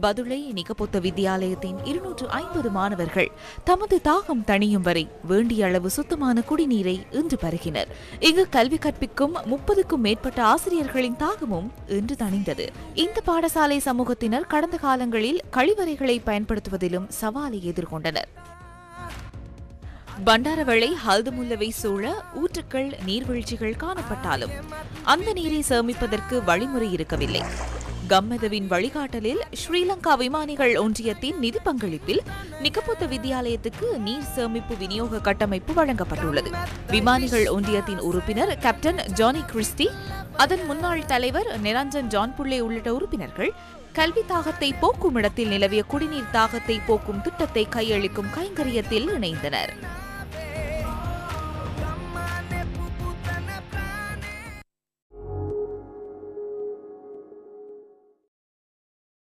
பதுளை நிகபொத்த வித்தியாலயத்தின் 250 மாணவர்கள் தமது தாகம் தணியும் வரை வேண்டிய அளவு சுத்தமான குடிநீரை இன்று பருகினர். இங்கு கல்வி கற்பிக்கும் 30க்கும் மேற்பட்ட ஆசிரியர்களின் தாகமும் இன்று தணிந்தது. இந்த பாடசாலை சமூகத்தினர் கடந்த காலங்களில் கழிவறைகளை பயன்படுத்துவதிலும் சவாலை எதிர்கொண்டனர். பண்டாரவளை ஹல்தமுல்லவை சூழ ஊற்றுக்கள் நீர்வீழ்ச்சிகள் காணப்பட்டாலும் அந்த நீரை சேமிப்பதற்கு வழிமுறை இருக்கவில்லை. கம்மதவின் வழிகாட்டலில் ஸ்ரீலங்கா விமானிகள் ஒன்றியத்தின் நிதி பங்களிப்பில் நிகபொத்த வித்தியாலயத்துக்கு நீர் சேமிப்பு விநியோக கட்டமைப்பு வழங்கப்பட்டுள்ளது. விமானிகள் ஒன்றியத்தின் உறுப்பினர் கேப்டன் ஜானி கிறிஸ்டி, அதன் முன்னாள் தலைவர் நிரஞ்சன் ஜான் புள்ளே உள்ளிட்ட உறுப்பினர்கள் கல்வி தாகத்தை போக்கும் இடத்தில் நிலவிய குடிநீர் தாகத்தை போக்கும் திட்டத்தை கையளிக்கும் கைங்கரியத்தில் இணைந்தனர்.